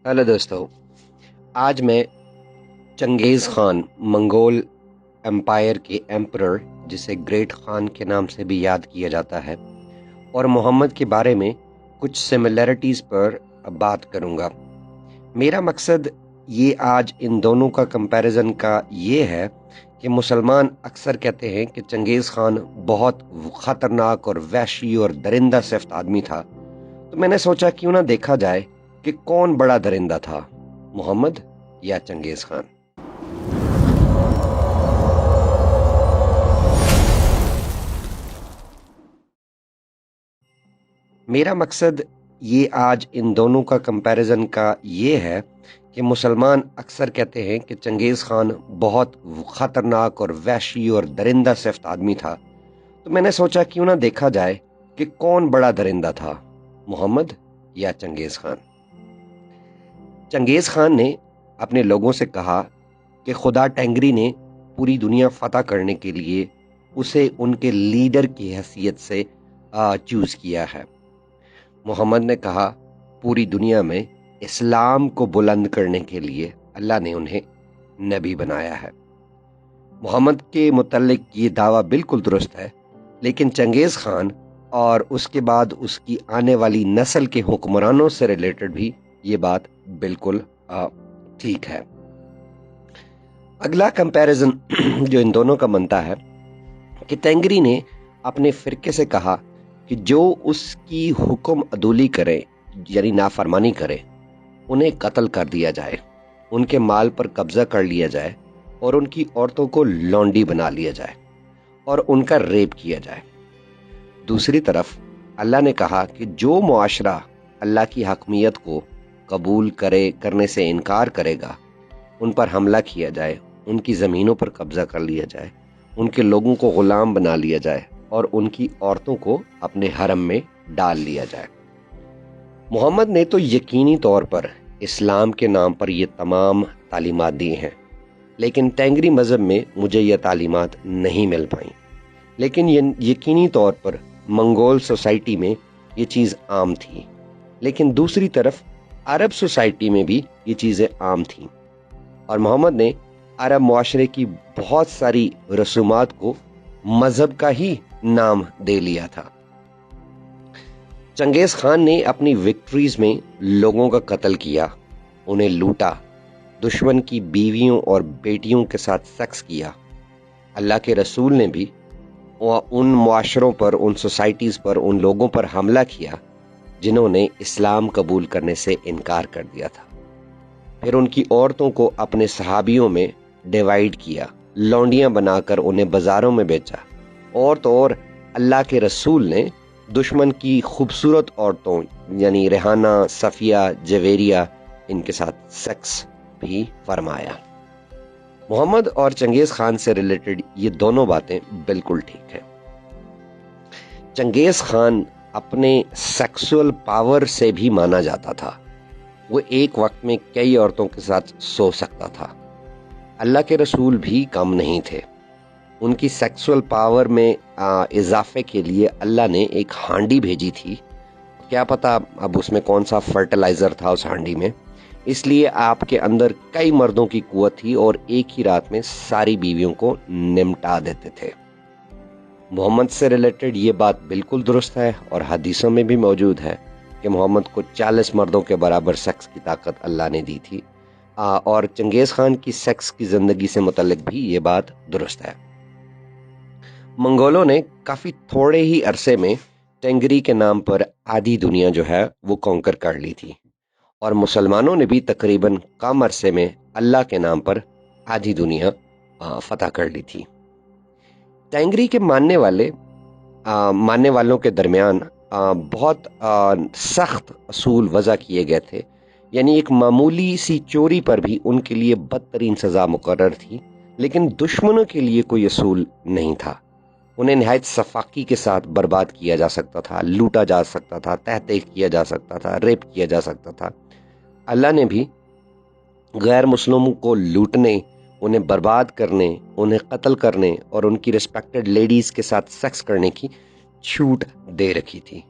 Hello दोस्तों, आज मैं चंगेज़ खान मंगोल एम्पायर के एम्परर, जिसे ग्रेट खान के नाम से भी याद किया जाता है, और मोहम्मद के बारे में कुछ सिमिलैरिटीज़ पर बात करूंगा। मेरा मकसद ये आज इन दोनों का कंपैरिजन का ये है कि मुसलमान अक्सर कहते हैं कि चंगेज़ खान बहुत ख़तरनाक और वहशी और दरिंदा सिफ्त आदमी था। तो मैंने सोचा क्यों ना देखा जाए कि कौन बड़ा दरिंदा था, मोहम्मद या चंगेज़ खान। मेरा मकसद ये आज इन दोनों का कंपैरिजन का ये है कि मुसलमान अक्सर कहते हैं कि चंगेज़ खान बहुत ख़तरनाक और वहशी और दरिंदा सिफ्त आदमी था। तो मैंने सोचा क्यों ना देखा जाए कि कौन बड़ा दरिंदा था, मोहम्मद या चंगेज़ खान। चंगेज़ खान ने अपने लोगों से कहा कि खुदा टेंगरी ने पूरी दुनिया फतह करने के लिए उसे उनके लीडर की हैसियत से चूज़ किया है। मोहम्मद ने कहा पूरी दुनिया में इस्लाम को बुलंद करने के लिए अल्लाह ने उन्हें नबी बनाया है। मोहम्मद के मुतल्लिक ये दावा बिल्कुल दुरुस्त है, लेकिन चंगेज़ खान और उसके बाद उसकी आने वाली नस्ल के हुक्मरानों से रिलेटेड भी ये बात बिल्कुल ठीक है। अगला कंपैरिजन जो इन दोनों का बनता है कि टेंगरी ने अपने फिरके से कहा कि जो उसकी हुक्म अदूली करे, यानी नाफरमानी करे, उन्हें कत्ल कर दिया जाए, उनके माल पर कब्जा कर लिया जाए और उनकी औरतों को लौंडी बना लिया जाए और उनका रेप किया जाए। दूसरी तरफ अल्लाह ने कहा कि जो मुआशरा अल्लाह की हकमियत को कबूल करने से इनकार करेगा, उन पर हमला किया जाए, उनकी ज़मीनों पर कब्जा कर लिया जाए, उनके लोगों को गुलाम बना लिया जाए और उनकी औरतों को अपने हरम में डाल लिया जाए। मोहम्मद ने तो यकीनी तौर पर इस्लाम के नाम पर ये तमाम तालीमात दी हैं, लेकिन टेंगरी मज़हब में मुझे ये तालीमात नहीं मिल पाई। लेकिन यकीनी तौर पर मंगोल सोसाइटी में ये चीज़ आम थी, लेकिन दूसरी तरफ अरब सोसाइटी में भी ये चीज़ें आम थीं, और मोहम्मद ने अरब मुआशरे की बहुत सारी रसूमात को मजहब का ही नाम दे लिया था। चंगेज़ खान ने अपनी विक्ट्रीज में लोगों का कत्ल किया, उन्हें लूटा, दुश्मन की बीवियों और बेटियों के साथ सेक्स किया। अल्लाह के रसूल ने भी उन मुआशरों पर, उन सोसाइटीज़ पर, उन लोगों पर हमला किया जिन्होंने इस्लाम कबूल करने से इनकार कर दिया था। फिर उनकी औरतों को अपने सहाबियों में डिवाइड किया, लौंडियां बनाकर उन्हें बाजारों में बेचा। और तो और अल्लाह के रसूल ने दुश्मन की खूबसूरत औरतों यानी रेहाना, सफिया, जवेरिया, इनके साथ सेक्स भी फरमाया। मोहम्मद और चंगेज़ खान से रिलेटेड ये दोनों बातें बिल्कुल ठीक है। चंगेज़ खान अपने सेक्सुअल पावर से भी माना जाता था। वो एक वक्त में कई औरतों के साथ सो सकता था। अल्लाह के रसूल भी कम नहीं थे। उनकी सेक्सुअल पावर में इजाफे के लिए अल्लाह ने एक हांडी भेजी थी। क्या पता अब उसमें कौन सा फर्टिलाइजर था उस हांडी में, इसलिए आपके अंदर कई मर्दों की कुव्वत थी और एक ही रात में सारी बीवियों को निमटा देते थे। मोहम्मद से रिलेटेड ये बात बिल्कुल दुरुस्त है और हदीसों में भी मौजूद है कि मोहम्मद को 40 मर्दों के बराबर सेक्स की ताकत अल्लाह ने दी थी। और चंगेज़ खान की सेक्स की ज़िंदगी से मुतल्लिक भी ये बात दुरुस्त है। मंगोलों ने काफ़ी थोड़े ही अरसे में टेंगरी के नाम पर आधी दुनिया जो है वो कॉन्कर कर ली थी, और मुसलमानों ने भी तकरीबन कम अरसे में अल्लाह के नाम पर आधी दुनिया फतह कर ली थी। टेंगरी के मानने वालों के दरमियान बहुत सख्त असूल वज़ा किए गए थे, यानी एक मामूली सी चोरी पर भी उनके लिए बदतरीन सज़ा मुकर्रर थी, लेकिन दुश्मनों के लिए कोई असूल नहीं था। उन्हें निहायत सफाकी के साथ बर्बाद किया जा सकता था, लूटा जा सकता था, तहत किया जा सकता था, रेप किया जा सकता था। अल्लाह ने भी गैर मुस्लिमों को लूटने, उन्हें बर्बाद करने, उन्हें कत्ल करने और उनकी रिस्पेक्टेड लेडीज़ के साथ सेक्स करने की छूट दे रखी थी।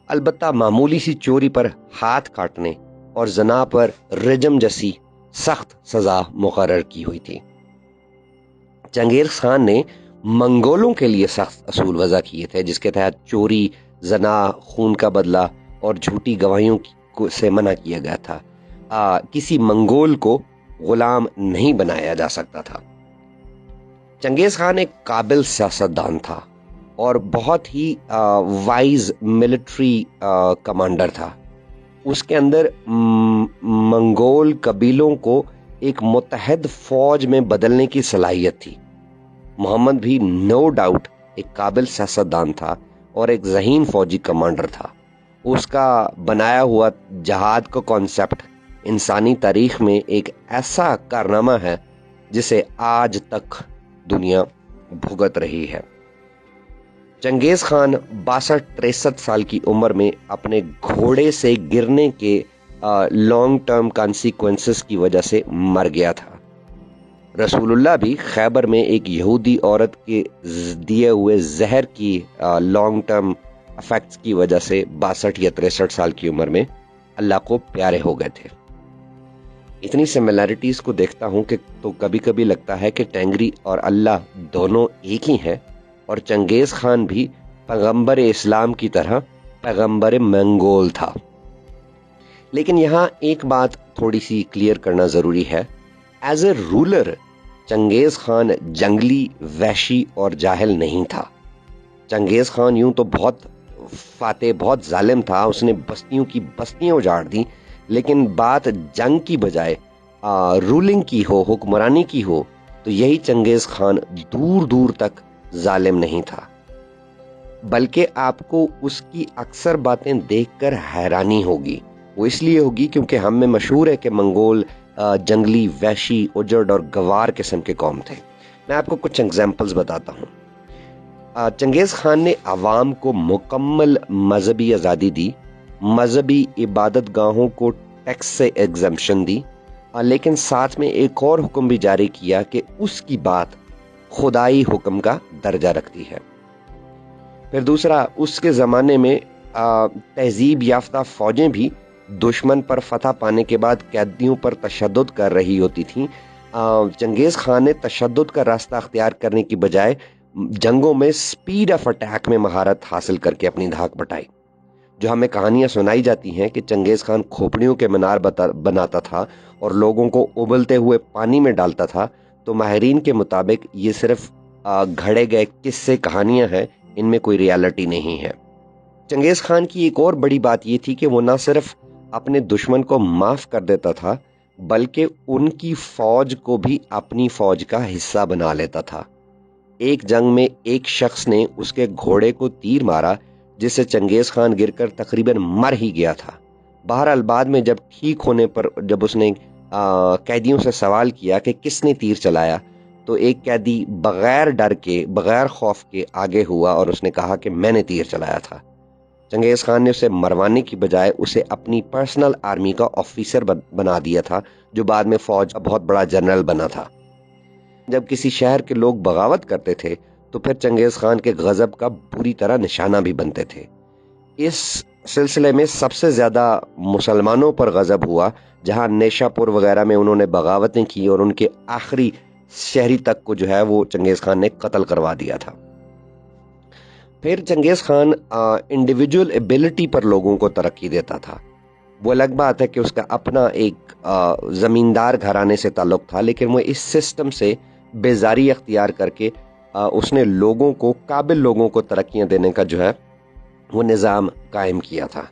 अलबत्ता मामूली सी चोरी पर हाथ काटने اور زنا پر رجم جیسی سخت سزا مقرر کی ہوئی تھی۔ چنگیز خان نے منگولوں کے لیے سخت اصول وضع کیے تھے، جس کے تحت چوری، زنا، خون کا بدلہ اور جھوٹی گواہیوں سے منع کیا گیا تھا۔ کسی منگول کو غلام نہیں بنایا جا سکتا تھا۔ چنگیز خان ایک قابل سیاستدان تھا اور بہت ہی وائز ملٹری کمانڈر تھا۔ اس کے اندر منگول قبیلوں کو ایک متحد فوج میں بدلنے کی صلاحیت تھی۔ محمد بھی نو ڈاؤٹ ایک قابل سیاستدان تھا اور ایک ذہین فوجی کمانڈر تھا۔ اس کا بنایا ہوا جہاد کا کانسیپٹ انسانی تاریخ میں ایک ایسا کارنامہ ہے جسے آج تک دنیا بھگت رہی ہے۔ چنگیز خان 62-63 سال کی عمر میں اپنے گھوڑے سے گرنے کے لانگ ٹرم کانسیکوینسز کی وجہ سے مر گیا تھا۔ رسول اللہ بھی خیبر میں ایک یہودی عورت کے دیے ہوئے زہر کی لانگ ٹرم افیکٹس کی وجہ سے 62 یا 63 سال کی عمر میں اللہ کو پیارے ہو گئے تھے۔ اتنی سملیرٹیز کو دیکھتا ہوں کہ تو کبھی کبھی لگتا ہے کہ ٹینگری اور اللہ دونوں ایک ہی ہیں، اور چنگیز خان بھی پیغمبر اسلام کی طرح پیغمبر منگول تھا۔ لیکن یہاں ایک بات تھوڑی سی کلیئر کرنا ضروری ہے۔ ایز اے رولر چنگیز خان جنگلی، وحشی اور جاہل نہیں تھا۔ چنگیز خان یوں تو بہت فاتح، بہت ظالم تھا، اس نے بستیوں کی بستیاں اجاڑ دی، لیکن بات جنگ کی بجائے رولنگ کی ہو، حکمرانی کی ہو، تو یہی چنگیز خان دور دور تک ظالم نہیں تھا، بلکہ آپ کو اس کی اکثر باتیں دیکھ کر حیرانی ہوگی۔ وہ اس لیے ہوگی کیونکہ ہم میں مشہور ہے کہ منگول جنگلی، وحشی، اجڑ اور گوار قسم کے قوم تھے۔ میں آپ کو کچھ ایگزامپلز بتاتا ہوں۔ چنگیز خان نے عوام کو مکمل مذہبی آزادی دی، مذہبی عبادت گاہوں کو ٹیکس سے ایگزمپشن دی، لیکن ساتھ میں ایک اور حکم بھی جاری کیا کہ اس کی بات خدائی حکم کا درجہ رکھتی ہے۔ پھر دوسرا، اس کے زمانے میں تہذیب یافتہ فوجیں بھی دشمن پر فتح پانے کے بعد قیدیوں پر تشدد کر رہی ہوتی تھیں۔ چنگیز خان نے تشدد کا راستہ اختیار کرنے کی بجائے جنگوں میں سپیڈ آف اٹیک میں مہارت حاصل کر کے اپنی دھاک بٹائی۔ جو ہمیں کہانیاں سنائی جاتی ہیں کہ چنگیز خان کھوپڑیوں کے مینار بناتا تھا اور لوگوں کو ابلتے ہوئے پانی میں ڈالتا تھا، تو ماہرین کے مطابق یہ صرف گھڑے گئے قصے، کہانیاں ہیں، ان میں کوئی ریالٹی نہیں ہے۔ چنگیز خان کی ایک اور بڑی بات یہ تھی کہ وہ نہ صرف اپنے دشمن کو معاف کر دیتا تھا، بلکہ ان کی فوج کو بھی اپنی فوج کا حصہ بنا لیتا تھا۔ ایک جنگ میں ایک شخص نے اس کے گھوڑے کو تیر مارا، جس سے چنگیز خان گر کر تقریباً مر ہی گیا تھا۔ بہرحال بعد میں جب ٹھیک ہونے پر جب اس نے قیدیوں سے سوال کیا کہ کس نے تیر چلایا، تو ایک قیدی بغیر ڈر کے، بغیر خوف کے آگے ہوا اور اس نے کہا کہ میں نے تیر چلایا تھا۔ چنگیز خان نے اسے مروانے کی بجائے اسے اپنی پرسنل آرمی کا آفیسر بنا دیا تھا، جو بعد میں فوج کا بہت بڑا جنرل بنا تھا۔ جب کسی شہر کے لوگ بغاوت کرتے تھے تو پھر چنگیز خان کے غضب کا بری طرح نشانہ بھی بنتے تھے۔ اس سلسلے میں سب سے زیادہ مسلمانوں پر غضب ہوا جہاں نیشا پور وغیرہ میں انہوں نے بغاوتیں کی اور ان کے آخری شہری تک کو جو ہے وہ چنگیز خان نے قتل کروا دیا تھا۔ پھر چنگیز خان انڈیویجول ایبلٹی پر لوگوں کو ترقی دیتا تھا۔ وہ الگ بات ہے کہ اس کا اپنا ایک زمیندار گھرانے سے تعلق تھا، لیکن وہ اس سسٹم سے بیزاری اختیار کر کے اس نے لوگوں کو، قابل لوگوں کو ترقیاں دینے کا جو ہے وہ نظام قائم کیا تھا۔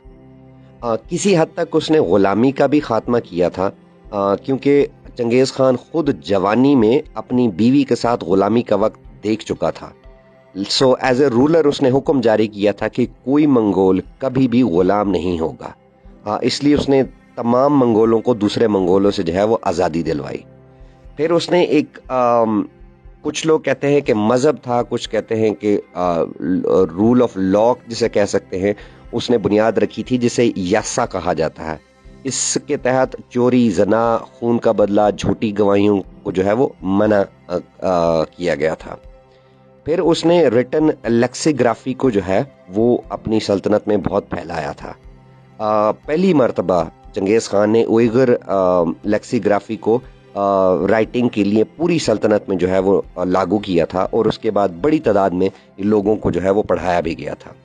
کسی حد تک اس نے غلامی کا بھی خاتمہ کیا تھا، کیونکہ چنگیز خان خود جوانی میں اپنی بیوی کے ساتھ غلامی کا وقت دیکھ چکا تھا۔ سو ایز اے رولر اس نے حکم جاری کیا تھا کہ کوئی منگول کبھی بھی غلام نہیں ہوگا۔ اس لیے اس نے تمام منگولوں کو دوسرے منگولوں سے جو ہے وہ آزادی دلوائی۔ پھر اس نے ایک کچھ لوگ کہتے ہیں کہ مذہب تھا، کچھ کہتے ہیں کہ رول آف لا جسے کہہ سکتے ہیں، اس نے بنیاد رکھی تھی جسے یاسا کہا جاتا ہے۔ اس کے تحت چوری، زنا، خون کا بدلہ، جھوٹی گواہیوں کو جو ہے وہ منع کیا گیا تھا۔ پھر اس نے ریٹن لیکسیگرافی کو جو ہے وہ اپنی سلطنت میں بہت پھیلایا تھا۔ پہلی مرتبہ चंगेज़ खान ने उइगर लेक्सीग्राफी को राइटिंग के लिए पूरी सल्तनत में जो है वो लागू किया था, और उसके बाद बड़ी तादाद में लोगों को जो है वो पढ़ाया भी गया था।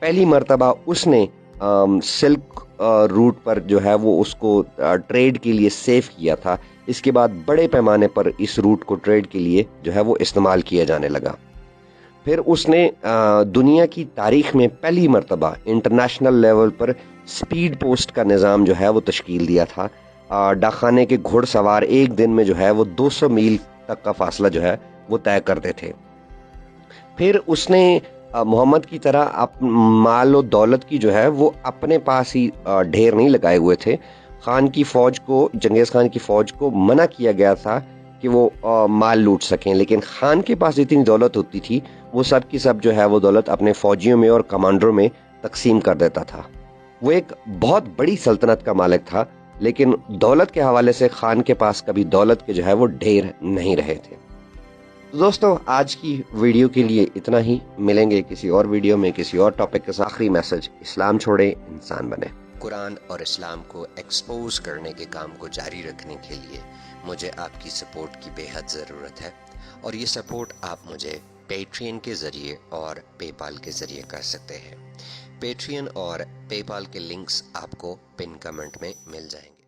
पहली मर्तबा उसने सिल्क रूट पर जो है वो उसको ट्रेड के लिए सेव किया था। इसके बाद बड़े पैमाने पर इस रूट को ट्रेड के लिए जो है वो इस्तेमाल किया जाने लगा। फिर उसने दुनिया की तारीख में पहली मर्तबा इंटरनेशनल लेवल पर स्पीड पोस्ट का निज़ाम जो है वो तश्कील दिया था। डाकखाने के घुड़सवार एक दिन में जो है वो 200 मील तक का फासला जो है वो तय करते थे। फिर उसने मोहम्मद की तरह माल और दौलत की जो है वो अपने पास ही ढेर नहीं लगाए हुए थे। खान की फौज को, चंगेज़ खान की फौज को मना किया गया था कि वो माल लूट सकें, लेकिन खान के पास इतनी दौलत होती थी, वो सब की सब जो है वो दौलत अपने फौजियों में और कमांडरों में तकसीम कर देता था। वो एक बहुत बड़ी सल्तनत का मालिक था, लेकिन दौलत के हवाले से खान के पास कभी दौलत के जो है वो ढेर नहीं रहे थे। तो दोस्तों, आज की वीडियो के लिए इतना ही। मिलेंगे किसी और वीडियो में किसी और टॉपिक के साथ। आखिरी मैसेज, इस्लाम छोड़े, इंसान बने। कुरान और इस्लाम को एक्सपोज करने के काम को जारी रखने के लिए मुझे आपकी सपोर्ट की बेहद ज़रूरत है, और ये सपोर्ट आप मुझे पेट्रियन के ज़रिए और पेपाल के ज़रिए कर सकते हैं। पेट्रियन और पेपाल के लिंक्स आपको पिन कमेंट में मिल जाएंगे।